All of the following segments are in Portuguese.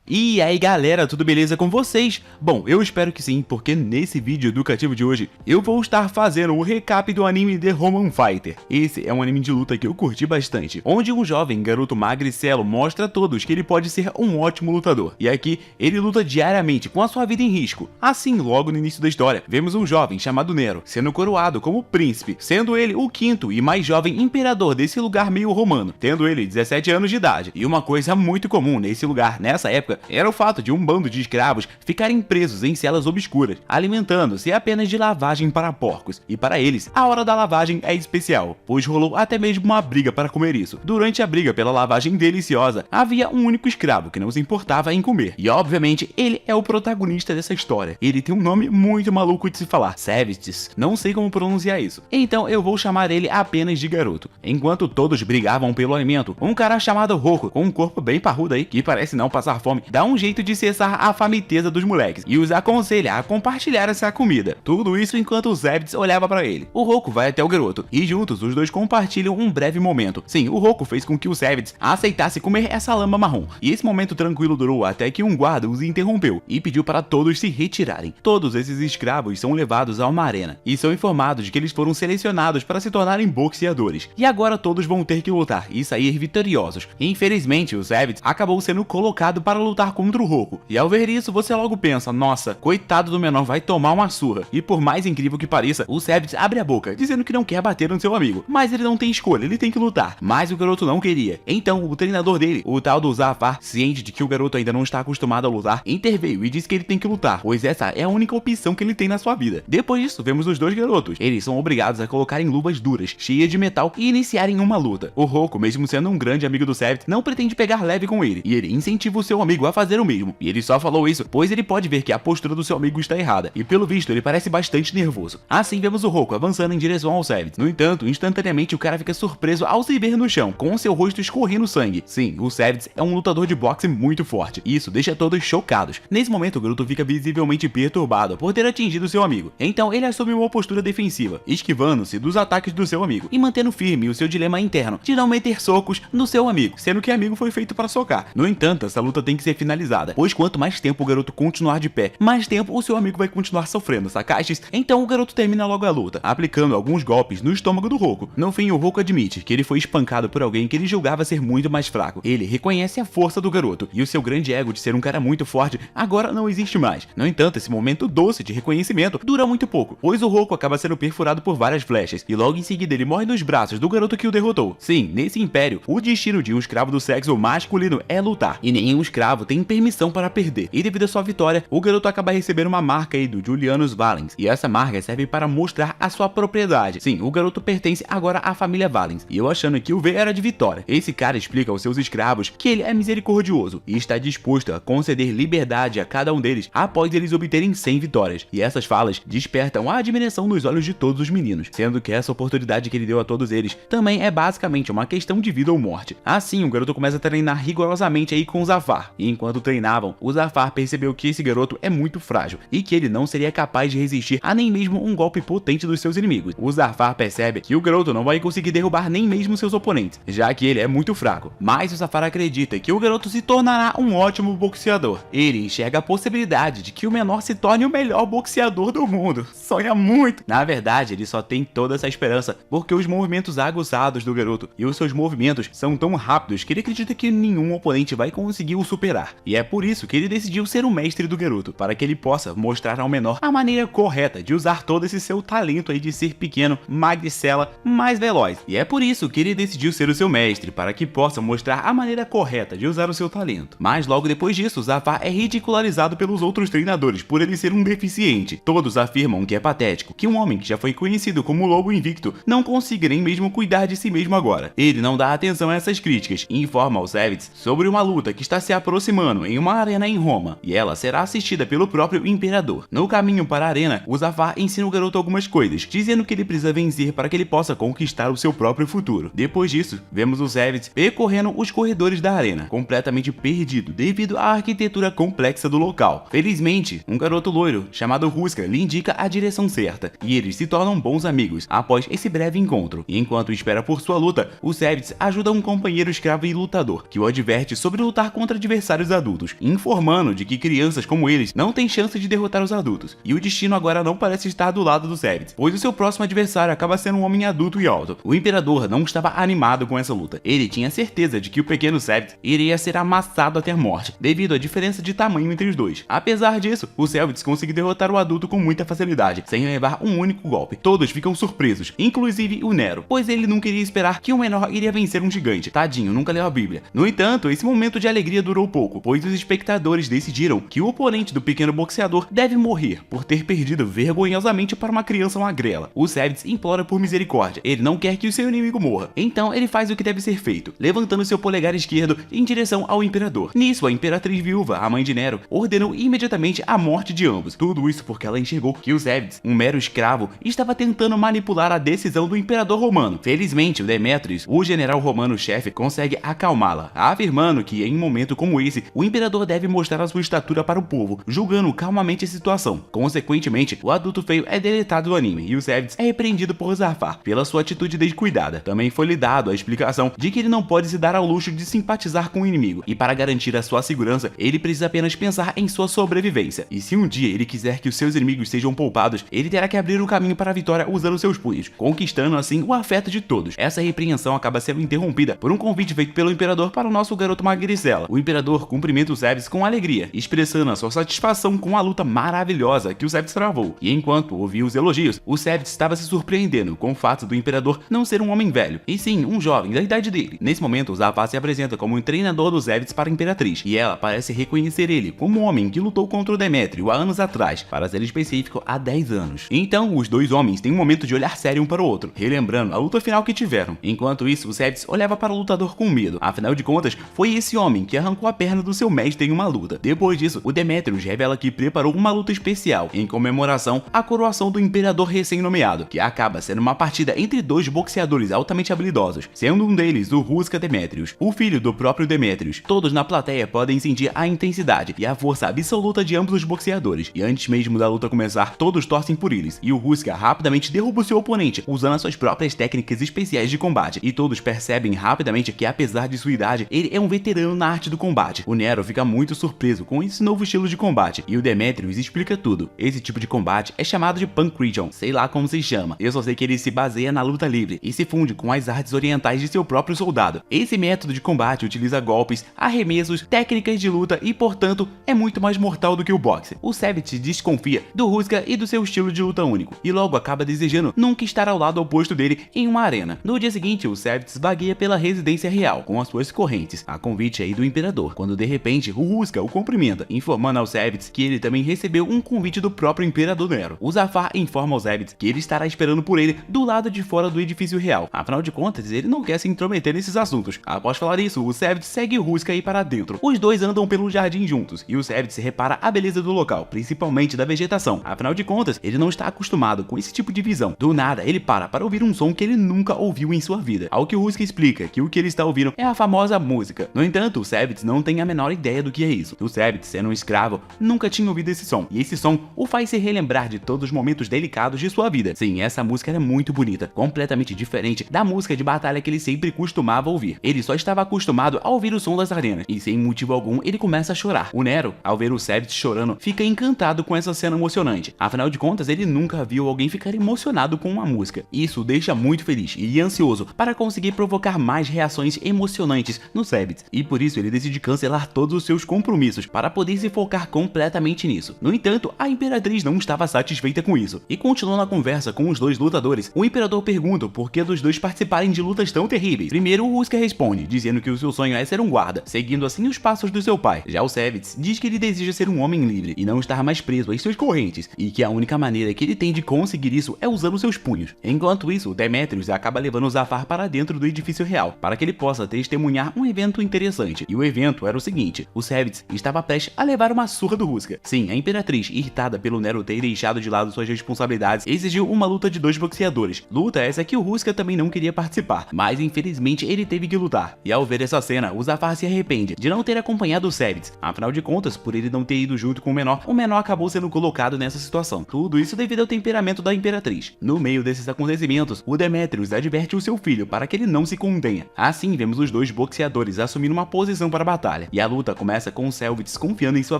E aí galera, tudo beleza com vocês? Bom, eu espero que sim, porque nesse vídeo educativo de hoje eu vou estar fazendo o recap do anime The Roman Fighter. Esse é um anime de luta que eu curti bastante, onde um jovem garoto magricelo mostra a todos que ele pode ser um ótimo lutador. E aqui, ele luta diariamente com a sua vida em risco. Assim, logo no início da história, vemos um jovem chamado Nero sendo coroado como príncipe, sendo ele o quinto e mais jovem imperador desse lugar meio romano, tendo ele 17 anos de idade. E uma coisa muito comum nesse lugar, nessa época, era o fato de um bando de escravos ficarem presos em celas obscuras, alimentando-se apenas de lavagem para porcos. E para eles, a hora da lavagem é especial, pois rolou até mesmo uma briga para comer isso. Durante a briga pela lavagem deliciosa, havia um único escravo que não se importava em comer. E obviamente, ele é o protagonista dessa história. Ele tem um nome muito maluco de se falar, Savage, não sei como pronunciar isso. Então eu vou chamar ele apenas de garoto. Enquanto todos brigavam pelo alimento, um cara chamado Roku, com um corpo bem parrudo aí, que parece não passar fome, dá um jeito de cessar a famiteza dos moleques e os aconselha a compartilhar essa comida. Tudo isso enquanto o Zebdes olhava para ele. O Roku vai até o garoto e juntos os dois compartilham um breve momento. Sim, o Roku fez com que o Zebdes aceitasse comer essa lama marrom. E esse momento tranquilo durou até que um guarda os interrompeu e pediu para todos se retirarem. Todos esses escravos são levados a uma arena e são informados de que eles foram selecionados para se tornarem boxeadores. E agora todos vão ter que lutar e sair vitoriosos. Infelizmente, o Zebdes acabou sendo colocado para lutar contra o Roku. E ao ver isso, você logo pensa, nossa, coitado do menor, vai tomar uma surra. E por mais incrível que pareça, o Zebdes abre a boca, dizendo que não quer bater no seu amigo. Mas ele não tem escolha, ele tem que lutar. Mas o garoto não queria. Então, o treinador dele, o tal do Zafar, ciente de que o garoto ainda não está acostumado a lutar, interveio e disse que ele tem que lutar, pois essa é a única opção que ele tem na sua vida. Depois disso, vemos os dois garotos. Eles são obrigados a colocarem luvas duras, cheias de metal, e iniciarem uma luta. O Roku, mesmo sendo um grande amigo do Zebdes, não pretende pegar leve com ele, e ele incentiva o seu amigo a fazer o mesmo. E ele só falou isso, pois ele pode ver que a postura do seu amigo está errada, e pelo visto ele parece bastante nervoso. Assim vemos o Roku avançando em direção ao Zebdes. No entanto, instantaneamente o cara fica surpreso ao se ver no chão, com seu rosto escorrendo sangue. Sim, o Zebdes é um lutador de boxe muito forte, e isso deixa todos chocados. Nesse momento o garoto fica visivelmente perturbado por ter atingido seu amigo, então ele assume uma postura defensiva, esquivando-se dos ataques do seu amigo, e mantendo firme o seu dilema interno de não meter socos no seu amigo, sendo que amigo foi feito para socar. No entanto, essa luta tem que ser finalizada, pois quanto mais tempo o garoto continuar de pé, mais tempo o seu amigo vai continuar sofrendo, sacastes? Então o garoto termina logo a luta, aplicando alguns golpes no estômago do Roku. No fim, o Roku admite que ele foi espancado por alguém que ele julgava ser muito mais fraco. Ele reconhece a força do garoto, e o seu grande ego de ser um cara muito forte agora não existe mais. No entanto, esse momento doce de reconhecimento dura muito pouco, pois o Roku acaba sendo perfurado por várias flechas, e logo em seguida ele morre nos braços do garoto que o derrotou. Sim, nesse império, o destino de um escravo do sexo masculino é lutar, e nenhum escravo tem permissão para perder. E devido à sua vitória, o garoto acaba recebendo uma marca aí do Julianus Valens, e essa marca serve para mostrar a sua propriedade. Sim, o garoto pertence agora à família Valens, e eu achando que o V era de vitória. Esse cara explica aos seus escravos que ele é misericordioso e está disposto a conceder liberdade a cada um deles após eles obterem 100 vitórias. E essas falas despertam a admiração nos olhos de todos os meninos, sendo que essa oportunidade que ele deu a todos eles também é basicamente uma questão de vida ou morte. Assim, o garoto começa a treinar rigorosamente aí com o Zafar, e enquanto treinavam, o Zafar percebeu que esse garoto é muito frágil e que ele não seria capaz de resistir a nem mesmo um golpe potente dos seus inimigos. O Zafar percebe que o garoto não vai conseguir derrubar nem mesmo seus oponentes, já que ele é muito fraco. Mas o Zafar acredita que o garoto se tornará um ótimo boxeador. Ele enxerga a possibilidade de que o menor se torne o melhor boxeador do mundo. Sonha muito! Na verdade, ele só tem toda essa esperança porque os movimentos aguçados do garoto e os seus movimentos são tão rápidos que ele acredita que nenhum oponente vai conseguir o superar. E é por isso que ele decidiu ser o mestre do garoto, para que ele possa mostrar ao menor a maneira correta de usar todo esse seu talento aí de ser pequeno, magricela, mais veloz. E é por isso que ele decidiu ser o seu mestre, para que possa mostrar a maneira correta de usar o seu talento. Mas logo depois disso, Zafar é ridicularizado pelos outros treinadores por ele ser um deficiente. Todos afirmam que é patético que um homem que já foi conhecido como Lobo Invicto não consiga nem mesmo cuidar de si mesmo agora. Ele não dá atenção a essas críticas e informa aos Zebdes sobre uma luta que está se aproximando em uma arena em Roma, e ela será assistida pelo próprio imperador. No caminho para a arena, o Zafar ensina o garoto algumas coisas, dizendo que ele precisa vencer para que ele possa conquistar o seu próprio futuro. Depois disso, vemos os Zebdes percorrendo os corredores da arena, completamente perdido devido à arquitetura complexa do local. Felizmente, um garoto loiro chamado Ruska lhe indica a direção certa, e eles se tornam bons amigos após esse breve encontro. E enquanto espera por sua luta, o Zebdes ajuda um companheiro escravo e lutador, que o adverte sobre lutar contra adversários adversários adultos, informando de que crianças como eles não têm chance de derrotar os adultos. E o destino agora não parece estar do lado dos Zevets, pois o seu próximo adversário acaba sendo um homem adulto e alto. O Imperador não estava animado com essa luta. Ele tinha certeza de que o pequeno Zevets iria ser amassado até a morte, devido à diferença de tamanho entre os dois. Apesar disso, o Zevets consegue derrotar o adulto com muita facilidade, sem levar um único golpe. Todos ficam surpresos, inclusive o Nero, pois ele não queria esperar que o menor iria vencer um gigante. Tadinho, nunca leu a Bíblia. No entanto, esse momento de alegria durou pouco, pois os espectadores decidiram que o oponente do pequeno boxeador deve morrer por ter perdido vergonhosamente para uma criança magrela. O Zevets implora por misericórdia. Ele não quer que o seu inimigo morra. Então ele faz o que deve ser feito, levantando seu polegar esquerdo em direção ao Imperador. Nisso, a Imperatriz Viúva, a mãe de Nero, ordenou imediatamente a morte de ambos. Tudo isso porque ela enxergou que o Zevets, um mero escravo, estava tentando manipular a decisão do Imperador Romano. Felizmente, o Demetrius, o general romano-chefe, consegue acalmá-la, afirmando que em um momento como esse, o Imperador deve mostrar a sua estatura para o povo, julgando calmamente a situação. Consequentemente, o adulto feio é deletado do anime e o Zevets é repreendido por Zafar pela sua atitude descuidada. Também foi lhe dado a explicação de que ele não pode se dar ao luxo de simpatizar com o inimigo, e para garantir a sua segurança, ele precisa apenas pensar em sua sobrevivência. E se um dia ele quiser que os seus inimigos sejam poupados, ele terá que abrir o caminho para a vitória usando seus punhos, conquistando assim o afeto de todos. Essa repreensão acaba sendo interrompida por um convite feito pelo Imperador para o nosso garoto Magricela. O Imperador cumprimenta o Zevets com alegria, expressando a sua satisfação com a luta maravilhosa que o Zevets travou. E enquanto ouvia os elogios, o Zevets estava se surpreendendo com o fato do Imperador não ser um homem velho, e sim um jovem da idade dele. Nesse momento, o Zafar se apresenta como um treinador dos Zevets para a Imperatriz, e ela parece reconhecer ele como o homem que lutou contra o Demétrio há anos atrás, para ser específico, há 10 anos. Então, os dois homens têm um momento de olhar sério um para o outro, relembrando a luta final que tiveram. Enquanto isso, o Zevets olhava para o lutador com medo, afinal de contas, foi esse homem que arrancou a perna do seu mestre em uma luta. Depois disso, o Demetrius revela que preparou uma luta especial, em comemoração à coroação do Imperador recém-nomeado, que acaba sendo uma partida entre dois boxeadores altamente habilidosos, sendo um deles o Ruska Demetrius, o filho do próprio Demetrius. Todos na plateia podem sentir a intensidade e a força absoluta de ambos os boxeadores, e antes mesmo da luta começar, todos torcem por eles, e o Ruska rapidamente derruba o seu oponente, usando as suas próprias técnicas especiais de combate, e todos percebem rapidamente que apesar de sua idade, ele é um veterano na arte do combate. O Nero fica muito surpreso com esse novo estilo de combate, e o Demetrius explica tudo. Esse tipo de combate é chamado de Pankration, sei lá como se chama, eu só sei que ele se baseia na luta livre, e se funde com as artes orientais de seu próprio soldado. Esse método de combate utiliza golpes, arremessos, técnicas de luta e, portanto, é muito mais mortal do que o boxe. O Zevets desconfia do Ruska e do seu estilo de luta único, e logo acaba desejando nunca estar ao lado oposto dele em uma arena. No dia seguinte, o Zevets vagueia pela residência real com as suas correntes, a convite aí do Imperador, quando de repente o Ruska o cumprimenta, informando ao Zevets que ele também recebeu um convite do próprio Imperador Nero. O Zafar informa ao Zevets que ele estará esperando por ele do lado de fora do edifício real, afinal de contas ele não quer se intrometer nesses assuntos. Após falar isso, o Zevets segue o Ruska aí para dentro. Os dois andam pelo jardim juntos, e o Zevets repara a beleza do local, principalmente da vegetação, afinal de contas ele não está acostumado com esse tipo de visão. Do nada ele para ouvir um som que ele nunca ouviu em sua vida, ao que o Ruska explica que o que ele está ouvindo é a famosa música. No entanto, o Zevets não tem a menor ideia do que é isso. O Zevets, sendo um escravo, nunca tinha ouvido esse som, e esse som o faz se relembrar de todos os momentos delicados de sua vida. Sim, essa música era muito bonita, completamente diferente da música de batalha que ele sempre costumava ouvir. Ele só estava acostumado a ouvir o som das arenas, e sem motivo algum ele começa a chorar. O Nero, ao ver o Zevets chorando, fica encantado com essa cena emocionante. Afinal de contas, ele nunca viu alguém ficar emocionado com uma música. Isso o deixa muito feliz e ansioso para conseguir provocar mais reações emocionantes no Zevets, e por isso ele decide cancelar todos os seus compromissos para poder se focar completamente nisso. No entanto, a Imperatriz não estava satisfeita com isso, e continuando a conversa com os dois lutadores, o Imperador pergunta o porquê dos dois participarem de lutas tão terríveis. Primeiro, o Ruska responde, dizendo que o seu sonho é ser um guarda, seguindo assim os passos do seu pai. Já o Zevets diz que ele deseja ser um homem livre e não estar mais preso às suas correntes, e que a única maneira que ele tem de conseguir isso é usando seus punhos. Enquanto isso, o Demetrius acaba levando o Zafar para dentro do edifício real, para que ele possa testemunhar um evento interessante. E o evento era o seguinte: o Zevets estava prestes a levar uma surra do Ruska. Sim, a Imperatriz, irritada pelo Nero ter deixado de lado suas responsabilidades, exigiu uma luta de dois boxeadores. Luta essa que o Ruska também não queria participar, mas infelizmente ele teve que lutar. E ao ver essa cena, o Zafar se arrepende de não ter acompanhado o Zevets. Afinal de contas, por ele não ter ido junto com o menor acabou sendo colocado nessa situação. Tudo isso devido ao temperamento da Imperatriz. No meio desses acontecimentos, o Demetrius adverte o seu filho para que ele não se contenha. Assim, vemos os dois boxeadores assumindo uma posição para a batalha. batalha, e a luta começa com o Selvitz confiando em sua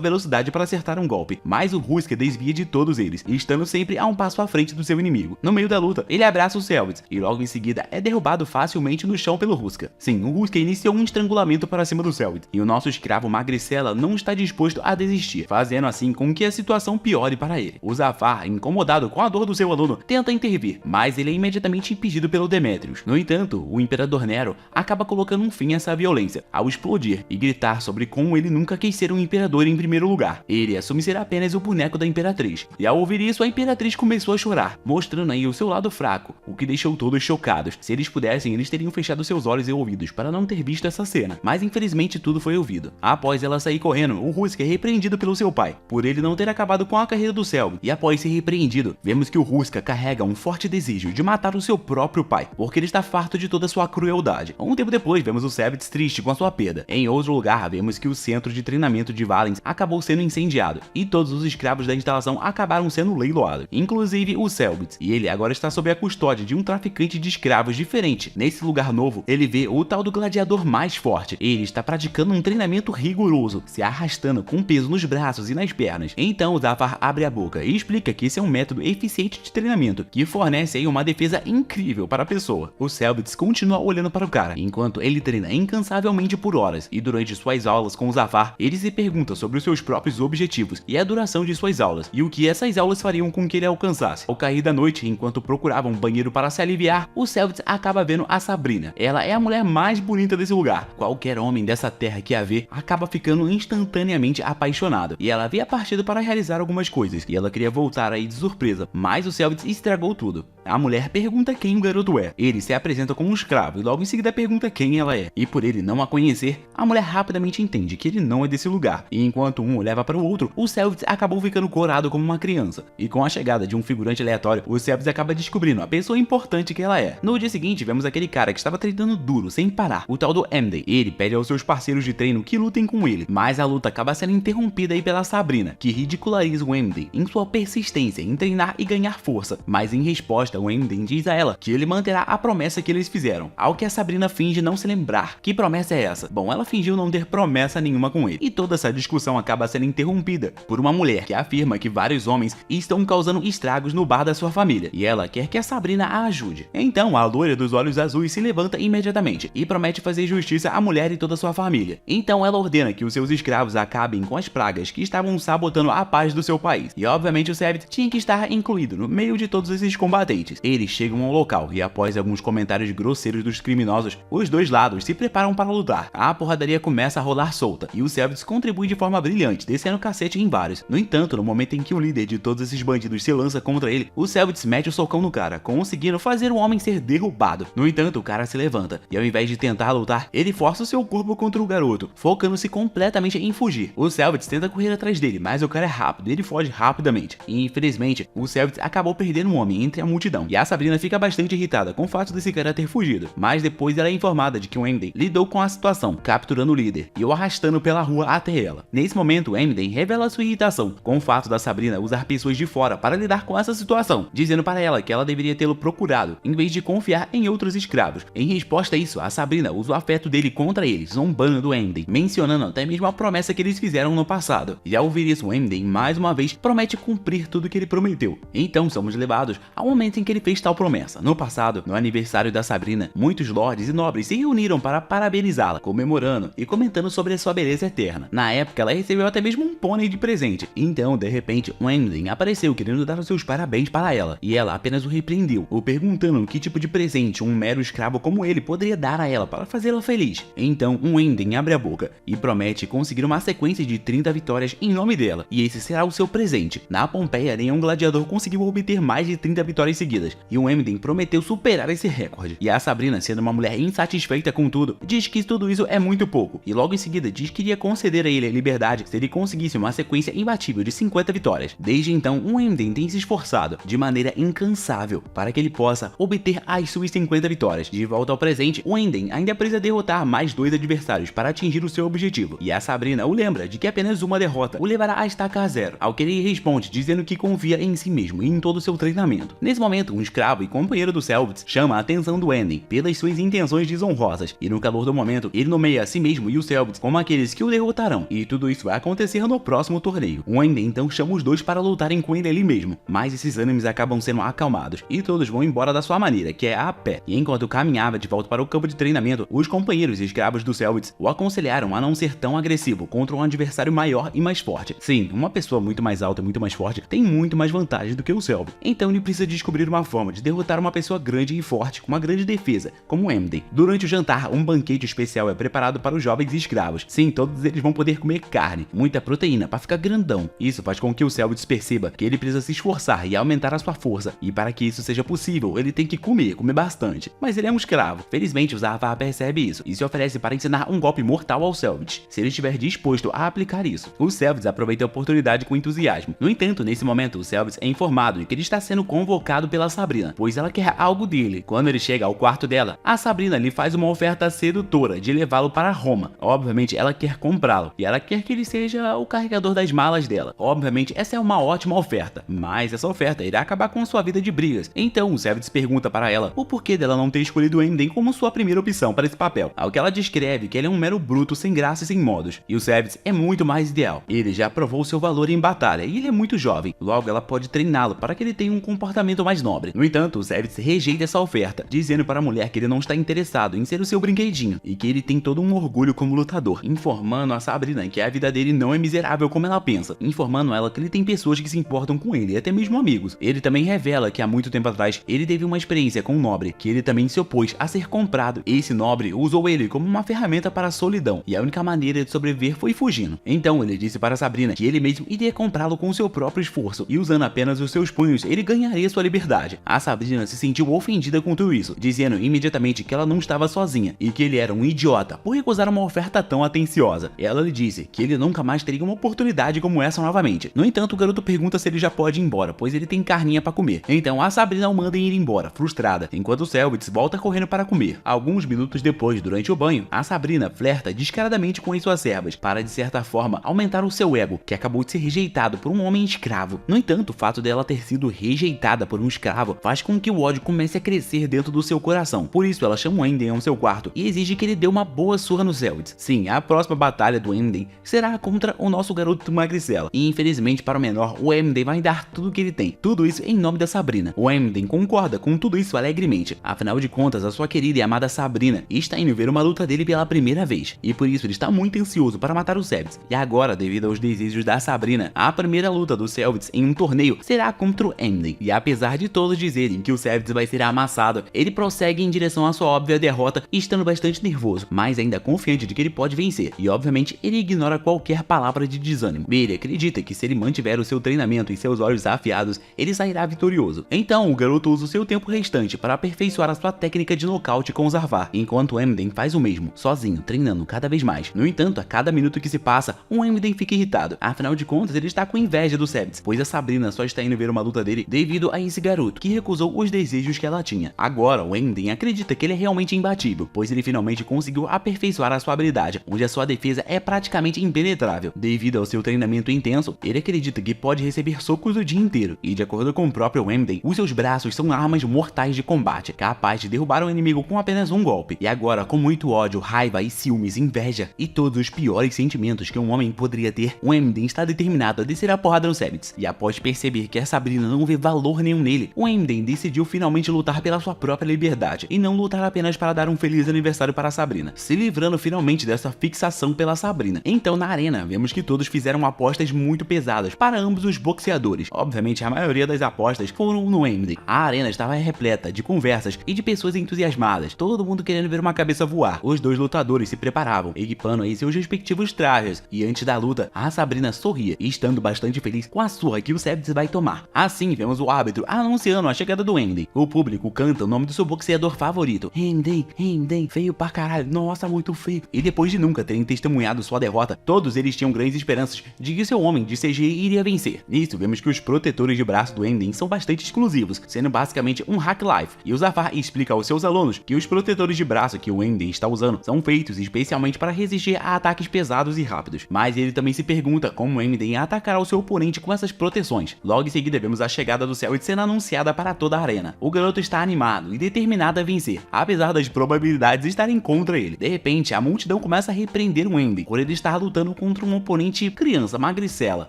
velocidade para acertar um golpe, mas o Husker desvia de todos eles, estando sempre a um passo à frente do seu inimigo. No meio da luta, ele abraça o Selvitz, e logo em seguida é derrubado facilmente no chão pelo Husker. Sim, o Husker iniciou um estrangulamento para cima do Selvitz, e o nosso escravo Magricela não está disposto a desistir, fazendo assim com que a situação piore para ele. O Zafar, incomodado com a dor do seu aluno, tenta intervir, mas ele é imediatamente impedido pelo Demetrius. No entanto, o Imperador Nero acaba colocando um fim a essa violência, ao explodir e gritar sobre como ele nunca quis ser um imperador em primeiro lugar. Ele assume ser apenas o boneco da Imperatriz. E ao ouvir isso, a Imperatriz começou a chorar, mostrando aí o seu lado fraco, o que deixou todos chocados. Se eles pudessem, eles teriam fechado seus olhos e ouvidos para não ter visto essa cena, mas infelizmente tudo foi ouvido. Após ela sair correndo, o Husker é repreendido pelo seu pai, por ele não ter acabado com a carreira do Selvitz. E após ser repreendido, vemos que o Husker carrega um forte desejo de matar o seu próprio pai, porque ele está farto de toda sua crueldade. Um tempo depois, vemos o Selvitz triste com a sua perda. Em outro lugar, vemos que o centro de treinamento de Valens acabou sendo incendiado, e todos os escravos da instalação acabaram sendo leiloados, inclusive o Selvitz, e ele agora está sob a custódia de um traficante de escravos diferente. Nesse lugar novo, ele vê o tal do gladiador mais forte. Ele está praticando um treinamento rigoroso, se arrastando com peso nos braços e nas pernas. Então o Zafar abre a boca e explica que esse é um método eficiente de treinamento, que fornece aí uma defesa incrível para a pessoa. O Selvitz continua olhando para o cara, enquanto ele treina incansavelmente por horas, e durante suas aulas com o Zafar, ele se pergunta sobre os seus próprios objetivos e a duração de suas aulas, e o que essas aulas fariam com que ele alcançasse. Ao cair da noite, enquanto procurava um banheiro para se aliviar, o Selvitz acaba vendo a Sabrina. Ela é a mulher mais bonita desse lugar. Qualquer homem dessa terra que a vê acaba ficando instantaneamente apaixonado, e ela havia partido para realizar algumas coisas, e ela queria voltar aí de surpresa, mas o Selvitz estragou tudo. A mulher pergunta quem o garoto é. Ele se apresenta como um escravo e logo em seguida pergunta quem ela é. E por ele não a conhecer, a mulher rapidamente entende que ele não é desse lugar. E enquanto um olhava para o outro, o Selvitz acabou ficando corado como uma criança. E com a chegada de um figurante aleatório, o Selvitz acaba descobrindo a pessoa importante que ela é. No dia seguinte, vemos aquele cara que estava treinando duro, sem parar, o tal do Emden. Ele pede aos seus parceiros de treino que lutem com ele, mas a luta acaba sendo interrompida aí pela Sabrina, que ridiculariza o Emden em sua persistência em treinar e ganhar força. Mas em resposta, o Emden diz a ela que ele manterá a promessa que eles fizeram, ao que a Sabrina finge não se lembrar. Que promessa é essa? Bom, ela fingiu não ter promessa nenhuma com ele, e toda essa discussão acaba sendo interrompida por uma mulher que afirma que vários homens estão causando estragos no bar da sua família, e ela quer que a Sabrina a ajude. Então a loira dos olhos azuis se levanta imediatamente e promete fazer justiça à mulher e toda a sua família. Então ela ordena que os seus escravos acabem com as pragas que estavam sabotando a paz do seu país, e obviamente o Selvitz tinha que estar incluído no meio de todos esses combatentes. Eles chegam ao local e após alguns comentários grosseiros dos criminosos, os dois lados se preparam para lutar. A porradaria começa a rolar solta e o Selvitz contribui de forma brilhante, descendo cacete em vários. No entanto, no momento em que o líder de todos esses bandidos se lança contra ele, o Selvitz mete o socão no cara, conseguindo fazer o homem ser derrubado. No entanto, o cara se levanta e ao invés de tentar lutar, ele força o seu corpo contra o garoto, focando-se completamente em fugir. O Selvitz tenta correr atrás dele, mas o cara é rápido e ele foge rapidamente. E infelizmente, o Selvitz acabou perdendo um homem entre a multidão, e a Sabrina fica bastante irritada com o fato desse cara ter fugido, mas depois ela é informada de que o Emden lidou com a situação, capturando o líder e o arrastando pela rua até ela. Nesse momento, o Emden revela sua irritação com o fato da Sabrina usar pessoas de fora para lidar com essa situação, dizendo para ela que ela deveria tê-lo procurado, em vez de confiar em outros escravos. Em resposta a isso, a Sabrina usa o afeto dele contra ele, zombando do Emden, mencionando até mesmo a promessa que eles fizeram no passado. E ao ouvir isso, o Emden, mais uma vez, promete cumprir tudo que ele prometeu. Então somos levados ao momento em que ele fez tal promessa. No passado, no aniversário da Sabrina, muitos lords e nobres se reuniram para parabenizá-la, comemorando e comentando sobre a sua beleza eterna. Na época, ela recebeu até mesmo um pônei de presente. Então, de repente, o Emden apareceu querendo dar os seus parabéns para ela, e ela apenas o repreendeu, o perguntando que tipo de presente um mero escravo como ele poderia dar a ela para fazê-la feliz. Então, o Emden abre a boca e promete conseguir uma sequência de 30 vitórias em nome dela, e esse será o seu presente. Na Pompeia, nenhum gladiador conseguiu obter mais de 30 vitórias seguidas, e o Emden prometeu superar esse recorde. E a Sabrina, sendo uma mulher insatisfeita com tudo, diz que tudo isso é muito pouco, e logo em seguida diz que iria conceder a ele a liberdade se ele conseguisse uma sequência imbatível de 50 vitórias. Desde então, o Emden tem se esforçado de maneira incansável para que ele possa obter as suas 50 vitórias. De volta ao presente, o Emden ainda precisa derrotar mais 2 adversários para atingir o seu objetivo, e a Sabrina o lembra de que apenas uma derrota o levará a estaca a 0, ao que ele responde dizendo que confia em si mesmo e em todo o seu treinamento. Nesse momento, momento, um escravo e companheiro do Selvitz chama a atenção do Enden pelas suas intenções desonrosas, e no calor do momento, ele nomeia a si mesmo e o Selvitz como aqueles que o derrotarão, e tudo isso vai acontecer no próximo torneio. O Enden então chama os dois para lutarem com ele ali mesmo, mas esses ânimos acabam sendo acalmados, e todos vão embora da sua maneira, que é a pé. E enquanto caminhava de volta para o campo de treinamento, os companheiros e escravos do Selvitz o aconselharam a não ser tão agressivo contra um adversário maior e mais forte. Sim, uma pessoa muito mais alta e muito mais forte tem muito mais vantagem do que o Selvitz, então ele precisa descobrir uma forma de derrotar uma pessoa grande e forte com uma grande defesa, como o Enden. Durante o jantar, um banquete especial é preparado para os jovens escravos. Sim, todos eles vão poder comer carne, muita proteína para ficar grandão. Isso faz com que o Selvitz perceba que ele precisa se esforçar e aumentar a sua força, e para que isso seja possível, ele tem que comer bastante. Mas ele é um escravo. Felizmente, o Zafar percebe isso e se oferece para ensinar um golpe mortal ao Selvitz, se ele estiver disposto a aplicar isso. O Selvitz aproveita a oportunidade com entusiasmo. No entanto, nesse momento, o Selvitz é informado de que ele está sendo convocado pela Sabrina, pois ela quer algo dele. Quando ele chega ao quarto dela, a Sabrina lhe faz uma oferta sedutora de levá-lo para Roma. Obviamente, ela quer comprá-lo e ela quer que ele seja o carregador das malas dela. Obviamente, essa é uma ótima oferta, mas essa oferta irá acabar com sua vida de brigas. Então, o Selvitz pergunta para ela o porquê dela não ter escolhido Enden como sua primeira opção para esse papel, ao que ela descreve que ele é um mero bruto sem graça e sem modos, e o Selvitz é muito mais ideal. Ele já provou seu valor em batalha e ele é muito jovem, logo ela pode treiná-lo para que ele tenha um comportamento mais nobre. No entanto, o Selvitz rejeita essa oferta, dizendo para a mulher que ele não está interessado em ser o seu brinquedinho e que ele tem todo um orgulho como lutador, informando a Sabrina que a vida dele não é miserável como ela pensa, informando ela que ele tem pessoas que se importam com ele, até mesmo amigos. Ele também revela que há muito tempo atrás ele teve uma experiência com um nobre, que ele também se opôs a ser comprado. Esse nobre usou ele como uma ferramenta para a solidão, e a única maneira de sobreviver foi fugindo. Então ele disse para Sabrina que ele mesmo iria comprá-lo com seu próprio esforço, e usando apenas os seus punhos, ele ganharia sua liberdade. A Sabrina se sentiu ofendida com tudo isso, dizendo imediatamente que ela não estava sozinha, e que ele era um idiota por recusar uma oferta tão atenciosa. Ela lhe disse que ele nunca mais teria uma oportunidade como essa novamente. No entanto, o garoto pergunta se ele já pode ir embora, pois ele tem carninha para comer. Então a Sabrina o manda ir embora, frustrada, enquanto o Selvitz volta correndo para comer. Alguns minutos depois, durante o banho, a Sabrina flerta descaradamente com as suas servas, para de certa forma aumentar o seu ego, que acabou de ser rejeitado por um homem escravo. No entanto, o fato dela ter sido rejeitada por um escravo faz com que o ódio comece a crescer dentro do seu coração. Por isso, ela chama o Enden ao seu quarto e exige que ele dê uma boa surra no Selvitz. Sim, a próxima batalha do Enden será contra o nosso garoto magricela, e infelizmente para o menor, o Enden vai dar tudo o que ele tem. Tudo isso em nome da Sabrina. O Enden concorda com tudo isso alegremente. Afinal de contas, a sua querida e amada Sabrina está indo ver uma luta dele pela primeira vez, e por isso ele está muito ansioso para matar o Selvitz. E agora, devido aos desejos da Sabrina, a primeira luta do Selvitz em um torneio será contra o Enden. E apesar de todos dizerem que o Selvitz vai ser amassado, ele prossegue em direção à sua óbvia derrota, estando bastante nervoso, mas ainda confiante de que ele pode vencer. E obviamente ele ignora qualquer palavra de desânimo. Ele acredita que se ele mantiver o seu treinamento e seus olhos afiados, ele sairá vitorioso. Então o garoto usa o seu tempo restante para aperfeiçoar a sua técnica de nocaute com o Zafar, enquanto o Enden faz o mesmo, sozinho, treinando cada vez mais. No entanto, a cada minuto que se passa, o Enden fica irritado. Afinal de contas, ele está com inveja do Selvitz, pois a Sabrina só está indo ver uma luta dele devido a esse garoto, que recusou os desejos que ela tinha. Agora, o Enden acredita que ele é realmente imbatível, pois ele finalmente conseguiu aperfeiçoar a sua habilidade, onde a sua defesa é praticamente impenetrável. Devido ao seu treinamento intenso, ele acredita que pode receber socos o dia inteiro, e de acordo com o próprio Enden, os seus braços são armas mortais de combate, capaz de derrubar o inimigo com apenas um golpe. E agora, com muito ódio, raiva e ciúmes, inveja e todos os piores sentimentos que um homem poderia ter, o Enden está determinado a descer a porrada no Selvitz. E após perceber que a Sabrina não vê valor nenhum nele, o Enden decidiu finalmente lutar pela sua própria liberdade, e não lutar apenas para dar um feliz aniversário para a Sabrina, se livrando finalmente dessa fixação pela Sabrina. Então na arena, vemos que todos fizeram apostas muito pesadas para ambos os boxeadores. Obviamente a maioria das apostas foram no Enden. A arena estava repleta de conversas e de pessoas entusiasmadas, todo mundo querendo ver uma cabeça voar. Os dois lutadores se preparavam, equipando aí seus respectivos trajes, e antes da luta, a Sabrina sorria, estando bastante feliz com a surra que o Selvitz vai tomar. Assim, vemos o árbitro anunciando a chegada do Enden. O público canta o nome do seu boxeador favorito. Enden, Enden, feio pra caralho, nossa, muito feio. E depois de nunca terem testemunhado sua derrota, todos eles tinham grandes esperanças de que seu homem de CG iria vencer. Nisso, vemos que os protetores de braço do Enden são bastante exclusivos, sendo basicamente um hack life, e o Zafar explica aos seus alunos que os protetores de braço que o Enden está usando são feitos especialmente para resistir a ataques pesados e rápidos. Mas ele também se pergunta como o Enden atacará o seu oponente com essas proteções. Logo em seguida, vemos a chegada do Selvitz sendo anunciada anunciada para toda a arena. O garoto está animado e determinado a vencer, apesar das probabilidades estarem contra ele. De repente, a multidão começa a repreender o Emden por ele estar lutando contra um oponente criança magricela,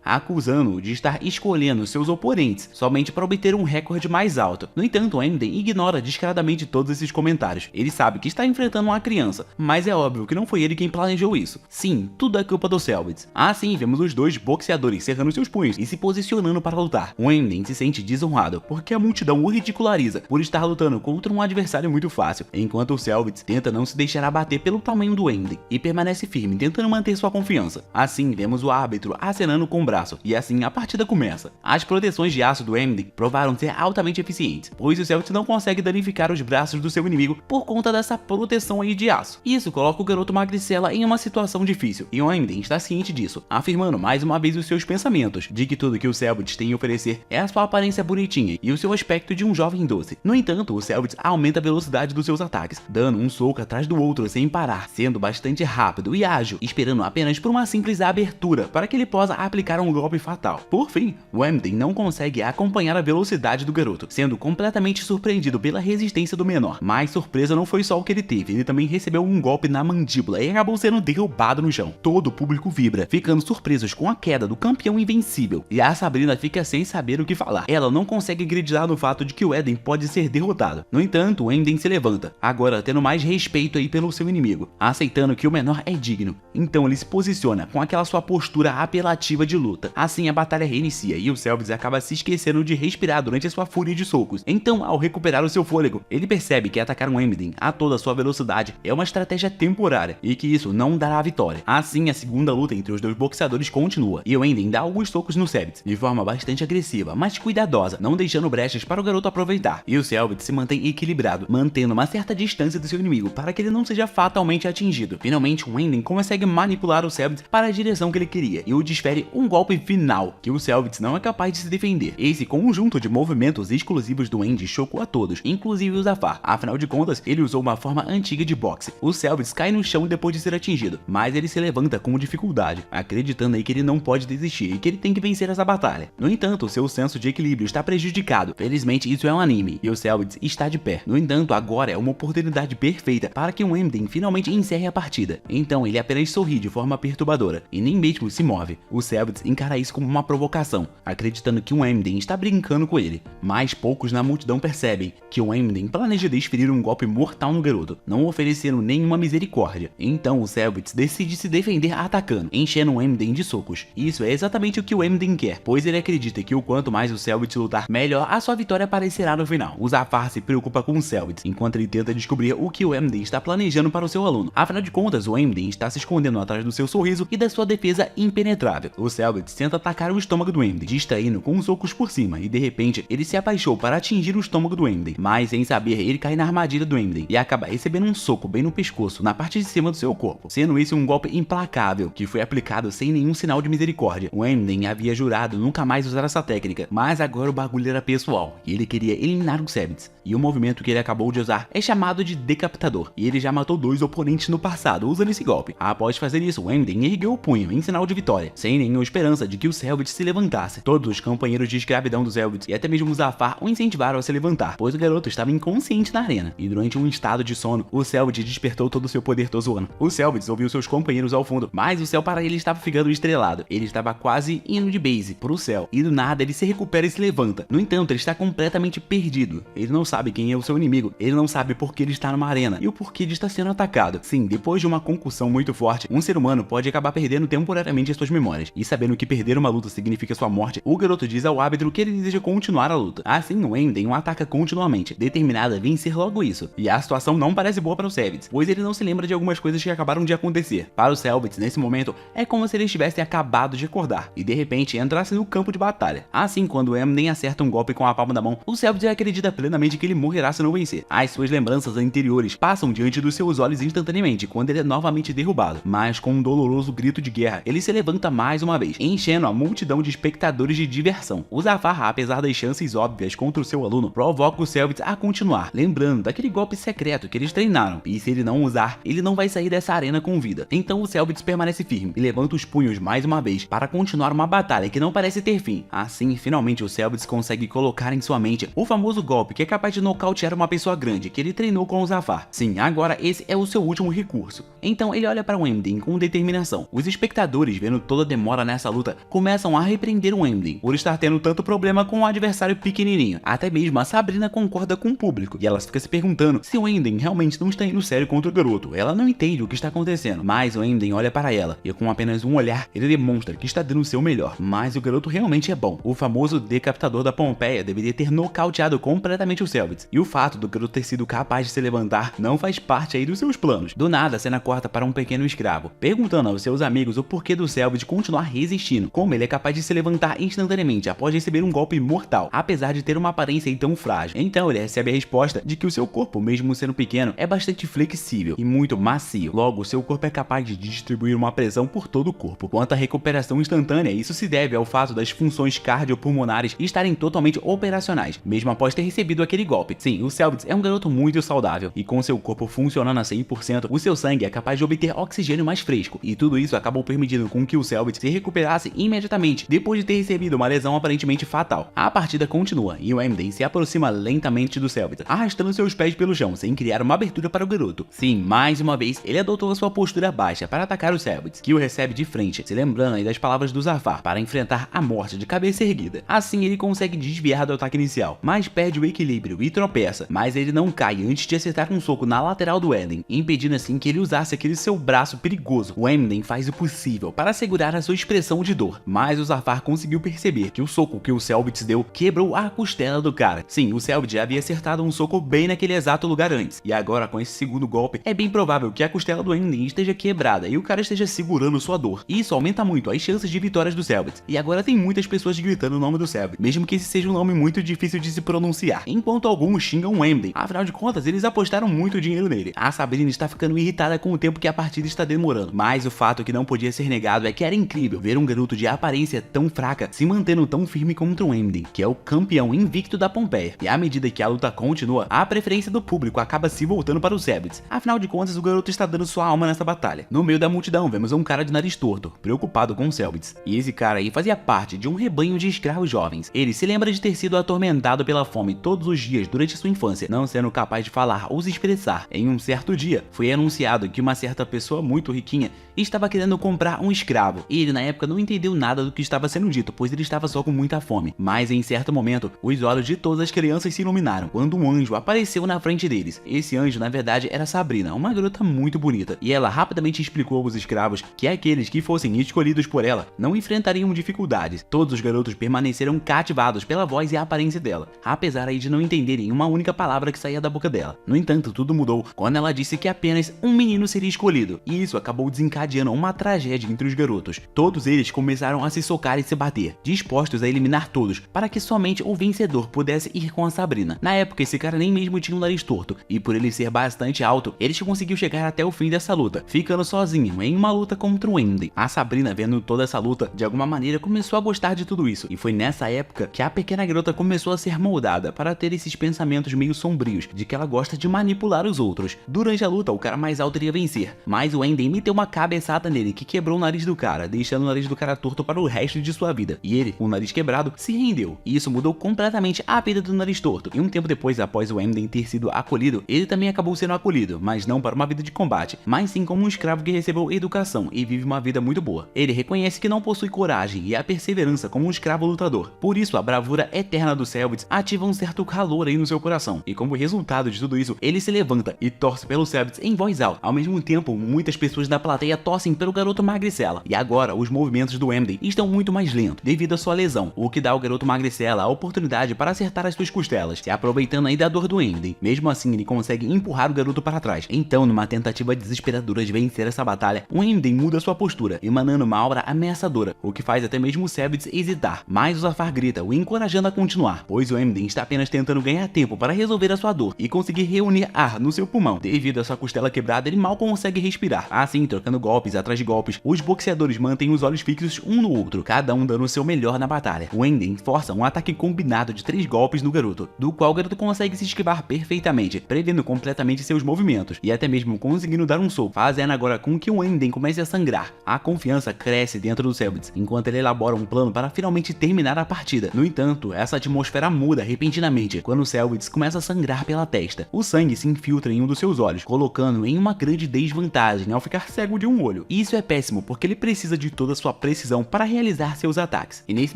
acusando-o de estar escolhendo seus oponentes somente para obter um recorde mais alto. No entanto, o Emden ignora descaradamente todos esses comentários. Ele sabe que está enfrentando uma criança, mas é óbvio que não foi ele quem planejou isso. Sim, tudo é culpa do Cellbits. Assim, vemos os dois boxeadores cerrando seus punhos e se posicionando para lutar. O Emden se sente desonrado porque a multidão o ridiculariza por estar lutando contra um adversário muito fácil, enquanto o Cellbits tenta não se deixar abater pelo tamanho do Emden e permanece firme, tentando manter sua confiança. Assim, vemos o árbitro acenando com o braço e assim a partida começa. As proteções de aço do Emden provaram ser altamente eficientes, pois o Cellbits não consegue danificar os braços do seu inimigo por conta dessa proteção aí de aço. Isso coloca o garoto magricela em uma situação difícil, e o Emden está ciente disso, afirmando mais uma vez os seus pensamentos, de que tudo que o Cellbits tem a oferecer é a sua aparência bonitinha e o seu aspecto de um jovem doce. No entanto, o Cellbits aumenta a velocidade dos seus ataques, dando um soco atrás do outro sem parar, sendo bastante rápido e ágil, esperando apenas por uma simples abertura para que ele possa aplicar um golpe fatal. Por fim, o Emden não consegue acompanhar a velocidade do garoto, sendo completamente surpreendido pela resistência do menor. Mas surpresa não foi só o que ele teve, ele também recebeu um golpe na mandíbula e acabou sendo derrubado no chão. Todo o público vibra, ficando surpresos com a queda do campeão invencível, e a Sabrina fica sem saber o que falar. Ela não consegue acreditar no fato de que o Eden pode ser derrotado. No entanto, o Emden se levanta, agora tendo mais respeito aí pelo seu inimigo, aceitando que o menor é digno. Então ele se posiciona com aquela sua postura apelativa de luta. Assim a batalha reinicia e o Cellbits acaba se esquecendo de respirar durante a sua fúria de socos. Então, ao recuperar o seu fôlego, ele percebe que atacar um Emden a toda a sua velocidade é uma estratégia temporária e que isso não dará a vitória. Assim, a segunda luta entre os dois boxeadores continua e o Emden dá alguns socos no Cellbits de forma bastante agressiva, mas cuidadosa, não deixando brechas para o garoto aproveitar. E o Cellbits se mantém equilibrado, mantendo uma certa distância do seu inimigo para que ele não seja fatalmente atingido. Finalmente, o Emden consegue manipular o Cellbits para a direção que ele queria e o desfere um golpe final que o Cellbits não é capaz de se defender. Esse conjunto de movimentos exclusivos do Emden chocou a todos, inclusive o Zafar. Afinal de contas, ele usou uma forma antiga de boxe. O Cellbits cai no chão depois de ser atingido, mas ele se levanta com dificuldade, acreditando aí que ele não pode desistir e que ele tem que vencer essa batalha. No entanto, seu senso de equilíbrio está prejudicado. Felizmente, isso é um anime e o Cellbits está de pé. No entanto, agora é uma oportunidade perfeita para que o Emden finalmente encerre a partida. Então, ele apenas sorri de forma perturbadora e nem mesmo se move. O Cellbits encara isso como uma provocação, acreditando que o Emden está brincando com ele. Mas poucos na multidão percebem que o Emden planeja desferir um golpe mortal no garoto, não oferecendo nenhuma misericórdia. Então o Cellbits decide se defender atacando, enchendo o Emden de socos. Isso é exatamente o que o Emden quer, pois ele acredita que o quanto mais o Cellbits lutar, melhor a sua vitória aparecerá no final. O Zafar se preocupa com o Cellbits, enquanto ele tenta descobrir o que o Emden está planejando para o seu aluno. Afinal de contas, o Emden está se escondendo atrás do seu sorriso e da sua defesa impenetrável. O Cellbits tenta atacar o estômago do Emden, distraindo com os socos por cima, e de repente ele se abaixou para atingir o estômago do Emden, mas sem saber ele cai na armadilha do Emden e acaba recebendo um soco bem no pescoço, na parte de cima do seu corpo, sendo esse um golpe implacável que foi aplicado sem nenhum sinal de misericórdia. O Emden havia jurado nunca mais usar essa técnica, mas agora o bagulho era pessoal e ele queria eliminar o Cellbits, e o movimento que ele acabou de usar é chamado de decapitador, e ele já matou 2 oponentes no passado usando esse golpe. Após fazer isso, o Emden ergueu o punho em sinal de vitória, sem nenhuma esperança de que o Cellbits se levantasse. Todos os companheiros de escravidão do Cellbits e até mesmo o Zafar o incentivaram a se levantar, pois o garoto estava inconsciente na arena, e durante um estado de sono, o Cellbits despertou todo o seu poder tozoano. O Cellbits ouviu seus companheiros ao fundo, mas o céu para ele estava ficando estrelado. Ele estava quase indo de base pro céu, e do nada ele se recupera e se levanta. No entanto, ele está completamente perdido. Ele não sabe quem é o seu inimigo, ele não sabe por que ele está numa arena e o porquê de estar sendo atacado. Sim, depois de uma concussão muito forte, um ser humano pode acabar perdendo temporariamente as suas memórias, e sabendo que perder uma luta significa sua morte, o garoto diz ao árbitro que ele deseja continuar a luta. Assim, o Emden o ataca continuamente, determinado a vencer logo isso, e a situação não parece boa para o Cellbits, pois ele não se lembra de algumas coisas que acabaram de acontecer. Para o Cellbits, nesse momento, é como se ele estivesse acabado de acordar, e de repente entrasse no campo de batalha. Assim, quando o Emden acerta um golpe com a palma da mão, o Cellbits acredita plenamente que ele morrerá se não vencer. As suas lembranças anteriores passam diante dos seus olhos instantaneamente, quando ele é novamente derrubado, mas com um doloroso grito de guerra, ele se levanta mais uma vez, enchendo a multidão de espectadores de diversão. O Zafar, apesar das chances óbvias contra o seu aluno, provoca o Cellbits a continuar, lembrando daquele golpe secreto que eles treinaram, e se ele não usar, ele não vai sair dessa arena com vida. Então o Cellbits permanece firme e levanta os punhos mais uma vez para continuar uma batalha que não parece ter fim. Assim, finalmente o Cellbits consegue colocar colocar em sua mente o famoso golpe que é capaz de nocautear uma pessoa grande que ele treinou com o Zafar. Sim, agora esse é o seu último recurso. Então ele olha para o Emden com determinação. Os espectadores, vendo toda a demora nessa luta, começam a repreender o Emden por estar tendo tanto problema com o adversário pequenininho. Até mesmo a Sabrina concorda com o público e ela fica se perguntando se o Emden realmente não está indo sério contra o garoto. Ela não entende o que está acontecendo, mas o Emden olha para ela e com apenas um olhar ele demonstra que está dando o seu melhor. Mas o garoto realmente é bom. O famoso decapitador da Pompeia deveria ter nocauteado completamente o Cellbits, e o fato do garoto ter sido capaz de se levantar não faz parte aí dos seus planos. Do nada, a cena corta para um pequeno escravo, perguntando aos seus amigos o porquê do Cellbits continuar resistindo, como ele é capaz de se levantar instantaneamente após receber um golpe mortal, apesar de ter uma aparência tão frágil. Então ele recebe a resposta de que o seu corpo, mesmo sendo pequeno, é bastante flexível e muito macio. Logo, seu corpo é capaz de distribuir uma pressão por todo o corpo. Quanto à recuperação instantânea, isso se deve ao fato das funções cardiopulmonares estarem totalmente operacionais, mesmo após ter recebido aquele golpe. Sim, o Cellbits é um garoto muito saudável, e com seu corpo funcionando a 100%, o seu sangue é capaz de obter oxigênio mais fresco, e tudo isso acabou permitindo com que o Cellbits se recuperasse imediatamente, depois de ter recebido uma lesão aparentemente fatal. A partida continua, e o Emden se aproxima lentamente do Cellbits, arrastando seus pés pelo chão, sem criar uma abertura para o garoto. Sim, mais uma vez, ele adotou a sua postura baixa para atacar o Cellbits, que o recebe de frente, se lembrando aí das palavras do Zafar, para enfrentar a morte de cabeça erguida. Assim ele consegue desviar do ataque inicial, mas perde o equilíbrio e tropeça, mas ele não cai antes de acertar um soco na lateral do Emden, impedindo assim que ele usasse aquele seu braço perigoso. O Emden faz o possível para segurar a sua expressão de dor, mas o Zafar conseguiu perceber que o soco que o Cellbits deu quebrou a costela do cara. Sim, o Cellbits já havia acertado um soco bem naquele exato lugar antes, e agora com esse segundo golpe, é bem provável que a costela do Emden esteja quebrada e o cara esteja segurando sua dor. E isso aumenta muito as chances de vitórias do Cellbits, e agora tem muitas pessoas gritando o nome do Cellbits, mesmo que esse seja um nome muito difícil de se pronunciar, enquanto alguns xingam o Emden. Afinal de contas, eles apostaram muito dinheiro nele. A Sabrina está ficando irritada com o tempo que a partida está demorando, mas o fato que não podia ser negado é que era incrível ver um garoto de aparência tão fraca se mantendo tão firme contra o Emden, que é o campeão invicto da Pompeia. E à medida que a luta continua, a preferência do público acaba se voltando para o Cellbits. Afinal de contas, o garoto está dando sua alma nessa batalha. No meio da multidão, vemos um cara de nariz torto, preocupado com o Cellbits. E esse cara aí fazia parte de um rebanho de escravos jovens. Ele se lembra de ter sido atormentado pela fome todos os dias durante sua infância, não sendo capaz de falar ou se expressar. Em um certo dia, foi anunciado que uma certa pessoa muito riquinha estava querendo comprar um escravo. Ele na época não entendeu nada do que estava sendo dito, pois ele estava só com muita fome. Mas em certo momento, os olhos de todas as crianças se iluminaram quando um anjo apareceu na frente deles. Esse anjo na verdade era Sabrina, uma garota muito bonita, e ela rapidamente explicou aos escravos que aqueles que fossem escolhidos por ela não enfrentariam dificuldades. Todos os garotos permaneceram cativados pela voz e a aparência dela, apesar aí de não entenderem uma única palavra que saía da boca dela. No entanto, tudo mudou quando ela disse que apenas um menino seria escolhido, e isso acabou desencadeando uma tragédia entre os garotos. Todos eles começaram a se socar e se bater, dispostos a eliminar todos, para que somente o vencedor pudesse ir com a Sabrina. Na época, esse cara nem mesmo tinha um nariz torto, e por ele ser bastante alto, ele conseguiu chegar até o fim dessa luta, ficando sozinho em uma luta contra o Emden. A Sabrina, vendo toda essa luta, de alguma maneira começou a gostar de tudo isso, e foi nessa época que a pequena garota começou a ser moldada para ter esses pensamentos meio sombrios, de que ela gosta de manipular os outros. Durante a luta, o cara mais alto iria vencer, mas o Emden meteu uma cabeçada nele que quebrou o nariz do cara, deixando o nariz do cara torto para o resto de sua vida, e ele, com o nariz quebrado, se rendeu, e isso mudou completamente a vida do nariz torto. E um tempo depois, após o Emden ter sido acolhido, ele também acabou sendo acolhido, mas não para uma vida de combate, mas sim como um escravo que recebeu educação e vive uma vida muito boa. Ele reconhece que não possui coragem e a perseverança como um escravo lutador, por isso a bravura eterna do Cellbits ativa um certo calor aí no seu coração, e como resultado de tudo isso, ele se levanta e torce pelo Cellbits em voz alta. Ao mesmo tempo, muitas pessoas da plateia torcem pelo garoto magricela, e agora os movimentos do Emden estão muito mais lentos devido à sua lesão, o que dá ao garoto magricela a oportunidade para acertar as suas costelas, se aproveitando aí da dor do Emden. Mesmo assim, ele consegue empurrar o garoto para trás. Então, numa tentativa desesperadora de vencer essa batalha, o Emden muda sua postura, emanando uma aura ameaçadora, o que faz até mesmo o Cellbits hesitar, mas o Zafar grita, o encorajando a continuar, pois o Emden está apenas tentando ganhar tempo para resolver a sua dor e conseguir reunir ar no seu pulmão. Devido a sua costela quebrada, ele mal consegue respirar. Assim, trocando golpes atrás de golpes, os boxeadores mantêm os olhos fixos um no outro, cada um dando o seu melhor na batalha. O Emden força um ataque combinado de 3 golpes no garoto, do qual o garoto consegue se esquivar perfeitamente, prevendo completamente seus movimentos e até mesmo conseguindo dar um soco, fazendo agora com que o Emden comece a sangrar. A confiança cresce dentro do Cellbits, enquanto ele elabora um plano para finalmente terminar a partida. No entanto, essa atmosfera muda repentinamente quando Selvitz começa a sangrar pela testa. O sangue se infiltra em um dos seus olhos, colocando-o em uma grande desvantagem ao ficar cego de um olho. E isso é péssimo, porque ele precisa de toda a sua precisão para realizar seus ataques. E nesse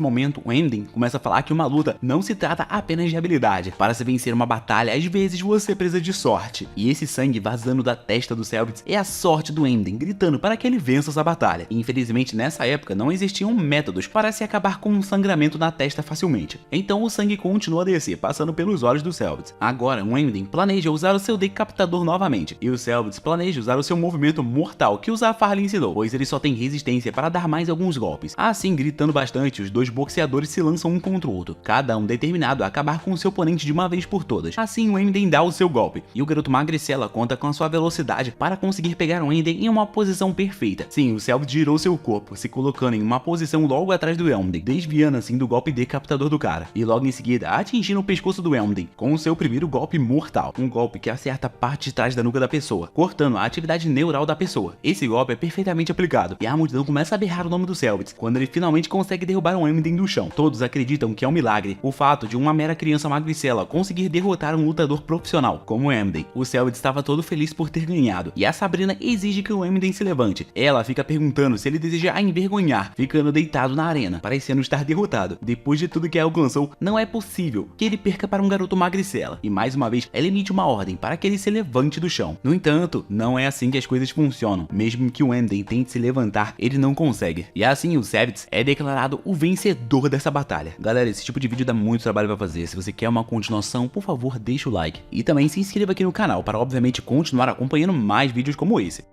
momento, o Emden começa a falar que uma luta não se trata apenas de habilidade. Para se vencer uma batalha, às vezes você precisa de sorte. E esse sangue vazando da testa do Selvitz é a sorte do Emden, gritando para que ele vença essa batalha. E infelizmente nessa época não existiam métodos para se acabar com um sangramento na testa facilmente. Então o sangue continua a descer, passando pelos olhos do Selvitz. Agora o Emden planeja usar o seu decapitador novamente, e o Selvitz planeja usar o seu movimento mortal que o Zafar lhe ensinou, pois ele só tem resistência para dar mais alguns golpes. Assim, gritando bastante, os dois boxeadores se lançam um contra o outro, cada um determinado a acabar com o seu oponente de uma vez por todas. Assim o Emden dá o seu golpe, e o garoto magricela conta com a sua velocidade para conseguir pegar o Emden em uma posição perfeita. Sim, o Selvitz girou seu corpo, se colocando em uma posição logo atrás do Emden, desviando assim do golpe decapitador do cara, e logo em seguida atingindo o pescoço do Emden com o seu primeiro golpe mortal, um golpe que acerta a parte de trás da nuca da pessoa, cortando a atividade neural da pessoa. Esse golpe é perfeitamente aplicado, e a multidão começa a berrar o nome do Selvitz quando ele finalmente consegue derrubar o Emden do chão. Todos acreditam que é um milagre o fato de uma mera criança magricela conseguir derrotar um lutador profissional como o Emden. O Selvitz estava todo feliz por ter ganhado, e a Sabrina exige que o Emden se levante. Ela fica perguntando se ele deseja a envergonhar, ficando deitado na arena, parecendo estar derrotado. Depois de tudo que alcançou, não é possível que ele perca para um garoto magricela, e mais uma vez ela emite uma ordem para que ele se levante do chão. No entanto, não é assim que as coisas funcionam. Mesmo que o Emden tente se levantar, ele não consegue. E assim o Selvitz é declarado o vencedor dessa batalha. Galera, esse tipo de vídeo dá muito trabalho pra fazer. Se você quer uma continuação, por favor, deixa o like. E também se inscreva aqui no canal para obviamente continuar acompanhando mais vídeos como esse.